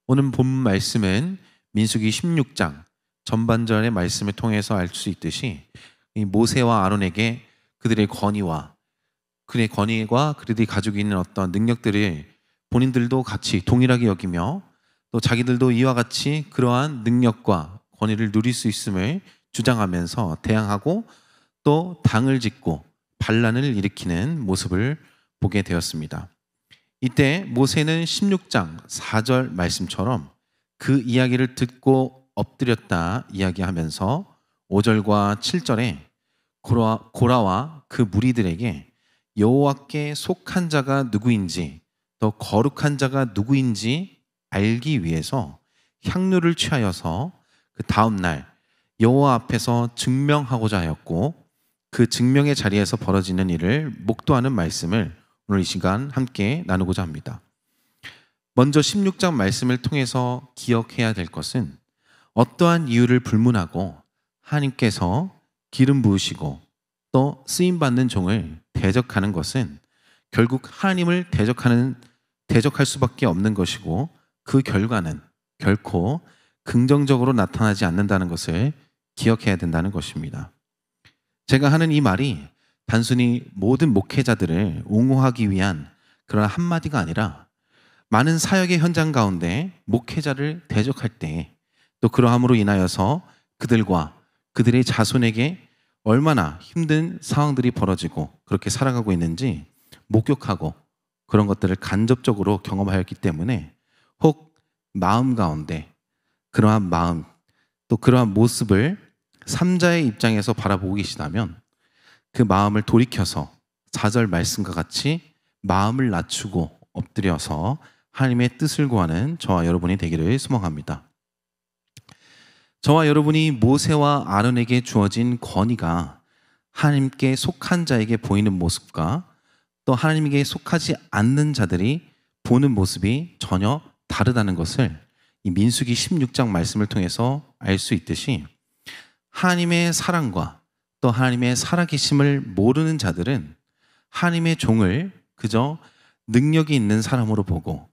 오늘 본 말씀은 민수기 16장 전반전의 말씀을 통해서 알 수 있듯이 이 모세와 아론에게 그들의 권위와 그들이 가지고 있는 어떤 능력들을 본인들도 같이 동일하게 여기며 또 자기들도 이와 같이 그러한 능력과 권위를 누릴 수 있음을 주장하면서 대항하고 또 당을 짓고 반란을 일으키는 모습을 보게 되었습니다. 이때 모세는 16장 4절 말씀처럼 그 이야기를 듣고 엎드렸다 이야기하면서 5절과 7절에 고라와 그 무리들에게 여호와께 속한 자가 누구인지 또 거룩한 자가 누구인지 알기 위해서 향료를 취하여서 그 다음 날 여호와 앞에서 증명하고자 하였고 그 증명의 자리에서 벌어지는 일을 목도하는 말씀을 오늘 이 시간 함께 나누고자 합니다. 먼저 16장 말씀을 통해서 기억해야 될 것은 어떠한 이유를 불문하고 하나님께서 기름 부으시고 또 쓰임받는 종을 대적하는 것은 결국 하나님을 대적할 수밖에 없는 것이고 그 결과는 결코 긍정적으로 나타나지 않는다는 것을 기억해야 된다는 것입니다. 제가 하는 이 말이 단순히 모든 목회자들을 옹호하기 위한 그런 한마디가 아니라 많은 사역의 현장 가운데 목회자를 대적할 때 또 그러함으로 인하여서 그들과 그들의 자손에게 얼마나 힘든 상황들이 벌어지고 그렇게 살아가고 있는지 목격하고 그런 것들을 간접적으로 경험하였기 때문에 혹 마음 가운데 그러한 마음 또 그러한 모습을 삼자의 입장에서 바라보고 계시다면 그 마음을 돌이켜서 4절 말씀과 같이 마음을 낮추고 엎드려서 하나님의 뜻을 구하는 저와 여러분이 되기를 소망합니다. 저와 여러분이 모세와 아론에게 주어진 권위가 하나님께 속한 자에게 보이는 모습과 또 하나님에게 속하지 않는 자들이 보는 모습이 전혀 다르다는 것을 이 민수기 16장 말씀을 통해서 알 수 있듯이 하나님의 사랑과 또 하나님의 살아계심을 모르는 자들은 하나님의 종을 그저 능력이 있는 사람으로 보고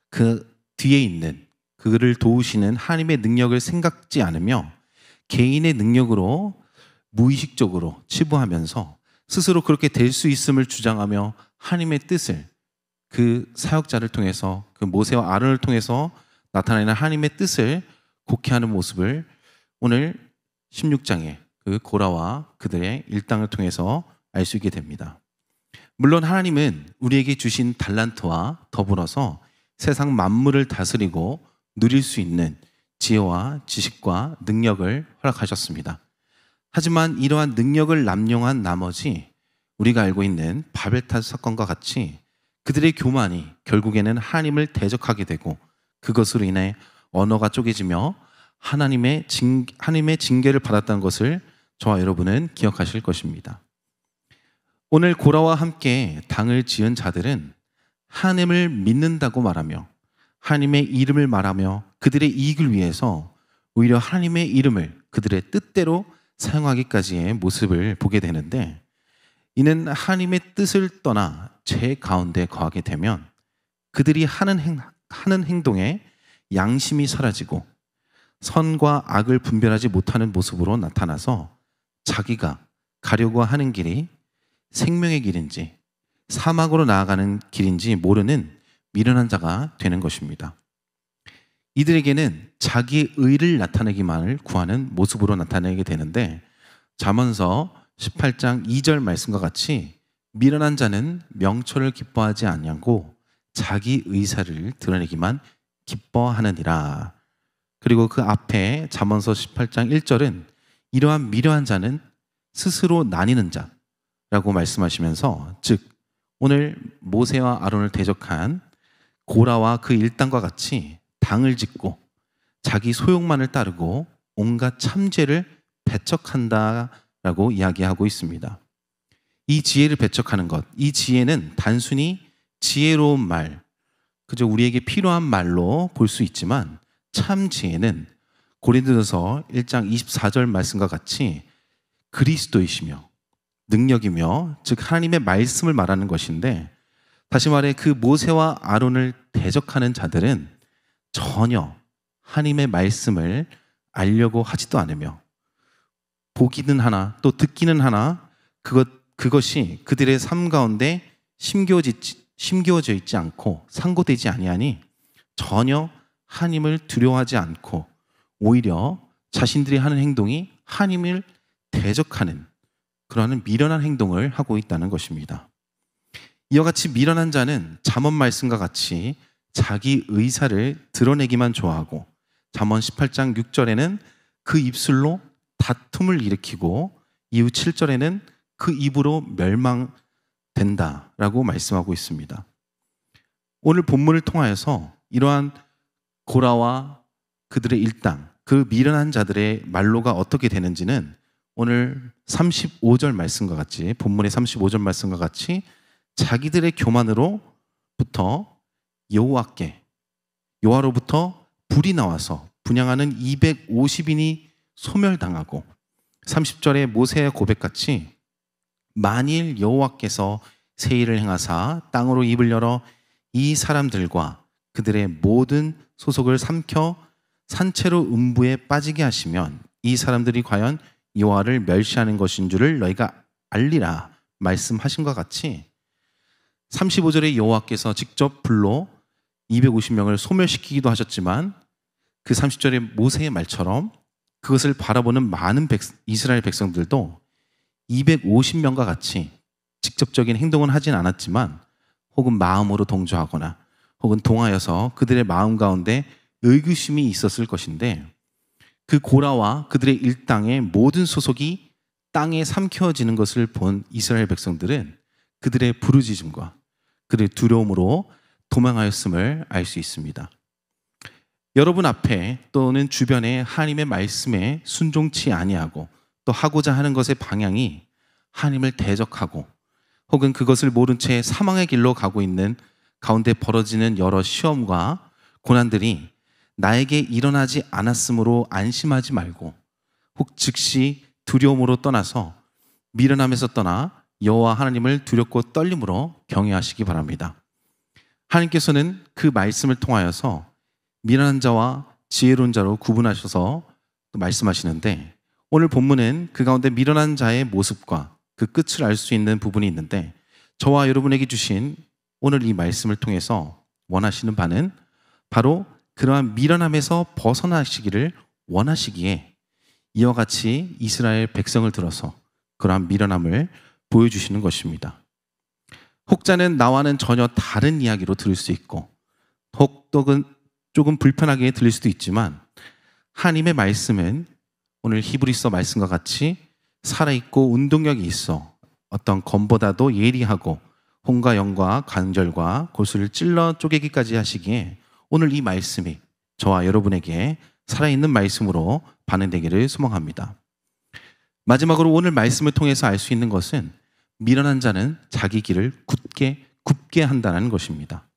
그 뒤에 있는 그를 도우시는 하나님의 능력을 생각지 않으며 개인의 능력으로 무의식적으로 치부하면서 스스로 그렇게 될 수 있음을 주장하며 하나님의 뜻을 그 사역자를 통해서 그 모세와 아론을 통해서 나타내는 하나님의 뜻을 곡해하는 모습을 오늘 16장에 그 고라와 그들의 일당을 통해서 알 수 있게 됩니다. 물론 하나님은 우리에게 주신 달란트와 더불어서 세상 만물을 다스리고 누릴 수 있는 지혜와 지식과 능력을 허락하셨습니다. 하지만 이러한 능력을 남용한 나머지 우리가 알고 있는 바벨탑 사건과 같이 그들의 교만이 결국에는 하나님을 대적하게 되고 그것으로 인해 언어가 쪼개지며 하나님의 징계를 받았다는 것을 저와 여러분은 기억하실 것입니다. 오늘 고라와 함께 당을 지은 자들은 하나님을 믿는다고 말하며 하나님의 이름을 말하며 그들의 이익을 위해서 오히려 하나님의 이름을 그들의 뜻대로 사용하기까지의 모습을 보게 되는데 이는 하나님의 뜻을 떠나 죄 가운데 거하게 되면 그들이 하는 행동에 양심이 사라지고 선과 악을 분별하지 못하는 모습으로 나타나서 자기가 가려고 하는 길이 생명의 길인지 사막으로 나아가는 길인지 모르는 미련한 자가 되는 것입니다. 이들에게는 자기의 의를 나타내기만을 구하는 모습으로 나타내게 되는데 잠언서 18장 2절 말씀과 같이 미련한 자는 명철을 기뻐하지 아니하고 자기 의사를 드러내기만 기뻐하느니라. 그리고 그 앞에 잠언서 18장 1절은 이러한 미련한 자는 스스로 나뉘는 자라고 말씀하시면서 즉 오늘 모세와 아론을 대적한 고라와 그 일당과 같이 당을 짓고 자기 소욕만을 따르고 온갖 참죄를 배척한다라고 이야기하고 있습니다. 이 지혜를 배척하는 것, 이 지혜는 단순히 지혜로운 말, 그저 우리에게 필요한 말로 볼 수 있지만 참 지혜는 고린도전서 1장 24절 말씀과 같이 그리스도이시며 능력이며 즉 하나님의 말씀을 말하는 것인데 다시 말해 그 모세와 아론을 대적하는 자들은 전혀 하나님의 말씀을 알려고 하지도 않으며 보기는 하나 또 듣기는 하나 그것이 그들의 삶 가운데 심겨져 있지 않고 상고되지 아니하니 전혀 하나님을 두려워하지 않고 오히려 자신들이 하는 행동이 하나님을 대적하는 그러한 미련한 행동을 하고 있다는 것입니다. 이와 같이 미련한 자는 잠언 말씀과 같이 자기 의사를 드러내기만 좋아하고 잠언 18장 6절에는 그 입술로 다툼을 일으키고 이후 7절에는 그 입으로 멸망된다라고 말씀하고 있습니다. 오늘 본문을 통하여서 이러한 고라와 그들의 일당, 그 미련한 자들의 말로가 어떻게 되는지는 오늘 35절 말씀과 같이 본문의 35절 말씀과 같이 자기들의 교만으로부터 여호와로부터 불이 나와서 분향하는 250인이 소멸당하고 30절에 모세의 고백같이 만일 여호와께서 세일을 행하사 땅으로 입을 열어 이 사람들과 그들의 모든 소속을 삼켜 산채로 음부에 빠지게 하시면 이 사람들이 과연 여호와를 멸시하는 것인 줄을 너희가 알리라 말씀하신 것 같이 35절에 여호와께서 직접 불로 250명을 소멸시키기도 하셨지만 그 30절의 모세의 말처럼 그것을 바라보는 많은 이스라엘 백성들도 250명과 같이 직접적인 행동은 하진 않았지만 혹은 마음으로 동조하거나 혹은 동하여서 그들의 마음 가운데 의구심이 있었을 것인데 그 고라와 그들의 일당의 모든 소속이 땅에 삼켜지는 것을 본 이스라엘 백성들은 그들의 부르짖음과 그들의 두려움으로 도망하였음을 알 수 있습니다. 여러분 앞에 또는 주변에 하나님의 말씀에 순종치 아니하고 또 하고자 하는 것의 방향이 하나님을 대적하고 혹은 그것을 모른 채 사망의 길로 가고 있는 가운데 벌어지는 여러 시험과 고난들이 나에게 일어나지 않았으므로 안심하지 말고 혹 즉시 두려움으로 떠나서 미련함에서 떠나 여호와 하나님을 두렵고 떨림으로 경외하시기 바랍니다. 하나님께서는 그 말씀을 통하여서 미련한 자와 지혜로운 자로 구분하셔서 또 말씀하시는데 오늘 본문은 그 가운데 미련한 자의 모습과 그 끝을 알 수 있는 부분이 있는데 저와 여러분에게 주신 오늘 이 말씀을 통해서 원하시는 바는 바로 그러한 미련함에서 벗어나시기를 원하시기에 이와 같이 이스라엘 백성을 들어서 그러한 미련함을 보여주시는 것입니다. 혹자는 나와는 전혀 다른 이야기로 들을 수 있고 혹 또는 조금 불편하게 들릴 수도 있지만 하나님의 말씀은 오늘 히브리서 말씀과 같이 살아있고 운동력이 있어 어떤 검보다도 예리하고 혼과 영과 관절과 골수를 찔러 쪼개기까지 하시기에 오늘 이 말씀이 저와 여러분에게 살아있는 말씀으로 반응되기를 소망합니다. 마지막으로 오늘 말씀을 통해서 알 수 있는 것은 미련한 자는 자기 길을 굽게 한다는 것입니다.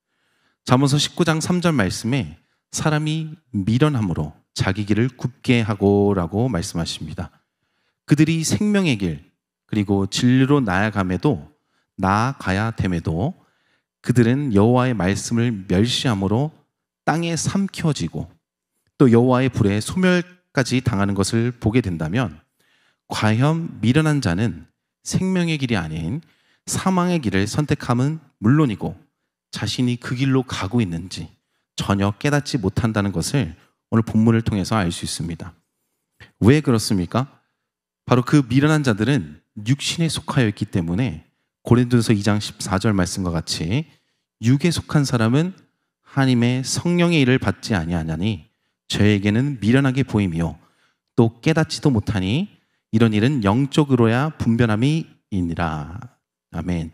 잠언서 19장 3절 말씀에 사람이 미련함으로 자기 길을 굽게 하고라고 말씀하십니다. 그들이 생명의 길 그리고 진리로 나아가야 됨에도 그들은 여호와의 말씀을 멸시함으로 땅에 삼켜지고 또 여호와의 불에 소멸까지 당하는 것을 보게 된다면 과연 미련한 자는 생명의 길이 아닌 사망의 길을 선택함은 물론이고 자신이 그 길로 가고 있는지 전혀 깨닫지 못한다는 것을 오늘 본문을 통해서 알 수 있습니다. 왜 그렇습니까? 바로 그 미련한 자들은 육신에 속하여 있기 때문에 고린도서 2장 14절 말씀과 같이 육에 속한 사람은 하나님의 성령의 일을 받지 아니하냐니 저에게는 미련하게 보이며 또 깨닫지도 못하니 이런 일은 영적으로야 분별함이 있니라. 아멘.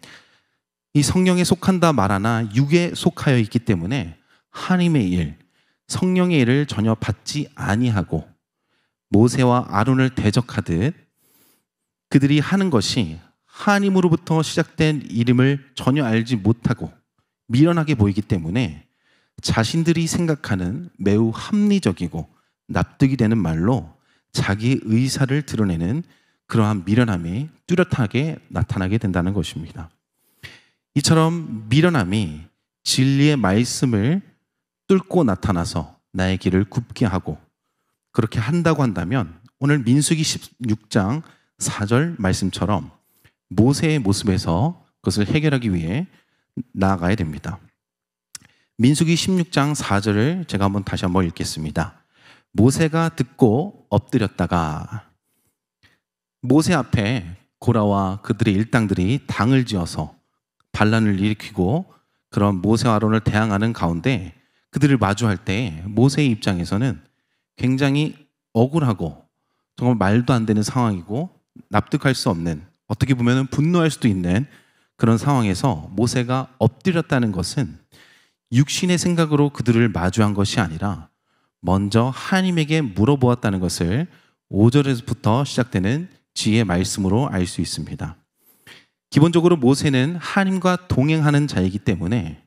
이 성령에 속한다 말하나 육에 속하여 있기 때문에 하나님의 일, 성령의 일을 전혀 받지 아니하고 모세와 아론을 대적하듯 그들이 하는 것이 하나님으로부터 시작된 이름을 전혀 알지 못하고 미련하게 보이기 때문에 자신들이 생각하는 매우 합리적이고 납득이 되는 말로 자기의 의사를 드러내는 그러한 미련함이 뚜렷하게 나타나게 된다는 것입니다. 이처럼 미련함이 진리의 말씀을 뚫고 나타나서 나의 길을 굽게 하고, 그렇게 한다고 한다면 오늘 민수기 16장 4절 말씀처럼 모세의 모습에서 그것을 해결하기 위해 나아가야 됩니다. 민수기 16장 4절을 제가 다시 한번 읽겠습니다. 모세가 듣고 엎드렸다가, 모세 앞에 고라와 그들의 일당들이 당을 지어서 반란을 일으키고 그런 모세와 아론을 대항하는 가운데 그들을 마주할 때 모세의 입장에서는 굉장히 억울하고 정말 말도 안 되는 상황이고 납득할 수 없는, 어떻게 보면 분노할 수도 있는 그런 상황에서 모세가 엎드렸다는 것은 육신의 생각으로 그들을 마주한 것이 아니라 먼저 하나님에게 물어보았다는 것을 5절에서부터 시작되는 지혜의 말씀으로 알 수 있습니다. 기본적으로 모세는 하나님과 동행하는 자이기 때문에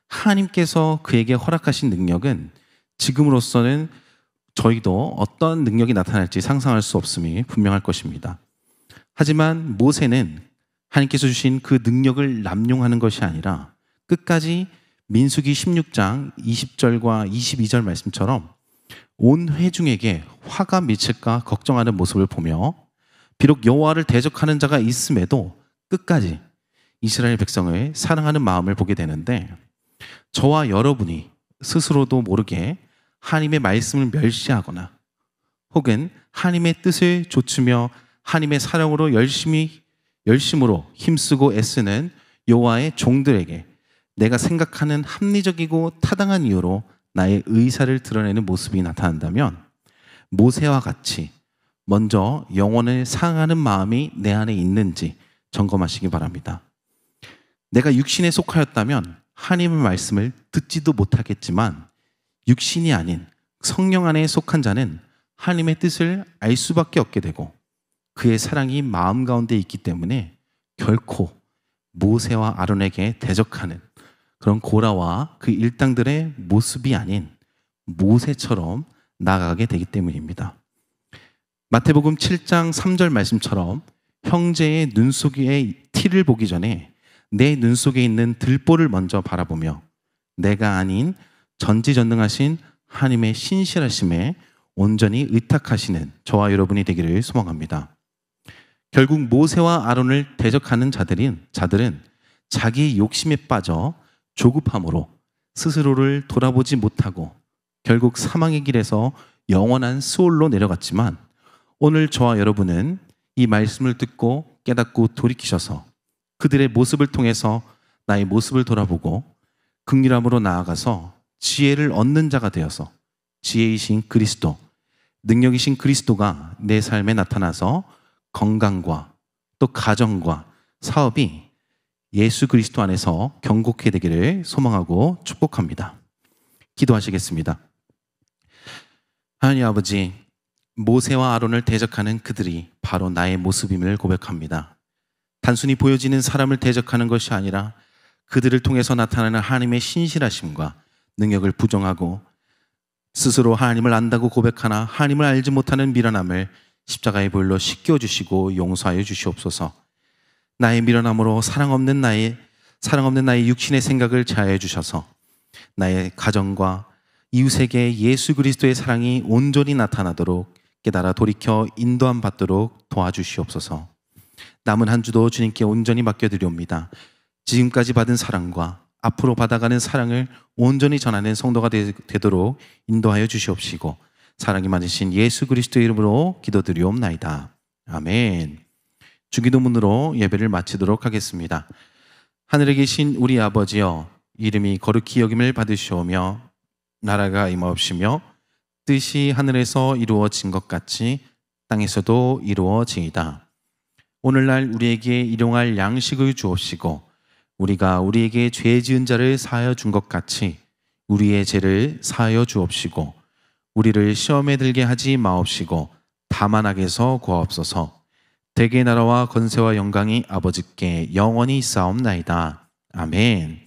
하나님께서 그에게 허락하신 능력은 지금으로서는 저희도 어떤 능력이 나타날지 상상할 수 없음이 분명할 것입니다. 하지만 모세는 하나님께서 주신 그 능력을 남용하는 것이 아니라 끝까지 민수기 16장 20절과 22절 말씀처럼 온 회중에게 화가 미칠까 걱정하는 모습을 보며, 비록 여호와를 대적하는 자가 있음에도 끝까지 이스라엘 백성을 사랑하는 마음을 보게 되는데, 저와 여러분이 스스로도 모르게 하나님의 말씀을 멸시하거나 혹은 하나님의 뜻을 좇으며 하나님의 사랑으로 열심으로 힘쓰고 애쓰는 여호와의 종들에게 내가 생각하는 합리적이고 타당한 이유로 나의 의사를 드러내는 모습이 나타난다면, 모세와 같이 먼저 영혼을 사랑하는 마음이 내 안에 있는지 점검하시기 바랍니다. 내가 육신에 속하였다면 하나님의 말씀을 듣지도 못하겠지만, 육신이 아닌 성령 안에 속한 자는 하나님의 뜻을 알 수밖에 없게 되고 그의 사랑이 마음 가운데 있기 때문에 결코 모세와 아론에게 대적하는 그런 고라와 그 일당들의 모습이 아닌 모세처럼 나아가게 되기 때문입니다. 마태복음 7장 3절 말씀처럼 형제의 눈 속의 티를 보기 전에 내 눈 속에 있는 들보를 먼저 바라보며 내가 아닌 전지전능하신 하나님의 신실하심에 온전히 의탁하시는 저와 여러분이 되기를 소망합니다. 결국 모세와 아론을 대적하는 자들은 자기의 욕심에 빠져 조급함으로 스스로를 돌아보지 못하고 결국 사망의 길에서 영원한 수올로 내려갔지만, 오늘 저와 여러분은 이 말씀을 듣고 깨닫고 돌이키셔서 그들의 모습을 통해서 나의 모습을 돌아보고 긍휼함으로 나아가서 지혜를 얻는 자가 되어서 지혜이신 그리스도, 능력이신 그리스도가 내 삶에 나타나서 건강과 또 가정과 사업이 예수 그리스도 안에서 경고케 되기를 소망하고 축복합니다. 기도하시겠습니다. 하나님 아버지, 모세와 아론을 대적하는 그들이 바로 나의 모습임을 고백합니다. 단순히 보여지는 사람을 대적하는 것이 아니라 그들을 통해서 나타나는 하나님의 신실하심과 능력을 부정하고 스스로 하나님을 안다고 고백하나 하나님을 알지 못하는 미련함을 십자가의 보혈로 씻겨주시고 용서하여 주시옵소서. 나의 미련함으로 사랑 없는 나의 육신의 생각을 제하여 주셔서 나의 가정과 이웃에게 예수 그리스도의 사랑이 온전히 나타나도록 깨달아 돌이켜 인도함 받도록 도와주시옵소서. 남은 한 주도 주님께 온전히 맡겨드리옵니다. 지금까지 받은 사랑과 앞으로 받아가는 사랑을 온전히 전하는 성도가 되도록 인도하여 주시옵시고, 사랑이 많으신 예수 그리스도의 이름으로 기도드리옵나이다. 아멘. 주기도문으로 예배를 마치도록 하겠습니다. 하늘에 계신 우리 아버지여, 이름이 거룩히 여김을 받으시오며 나라가 임하옵시며 뜻이 하늘에서 이루어진 것 같이 땅에서도 이루어지이다. 오늘날 우리에게 일용할 양식을 주옵시고 우리가 우리에게 죄 지은 자를 사하여 준 것 같이 우리의 죄를 사하여 주옵시고 우리를 시험에 들게 하지 마옵시고 다만 악에서 구하옵소서. 대개 나라와 권세와 영광이 아버지께 영원히 있사옵나이다. 아멘.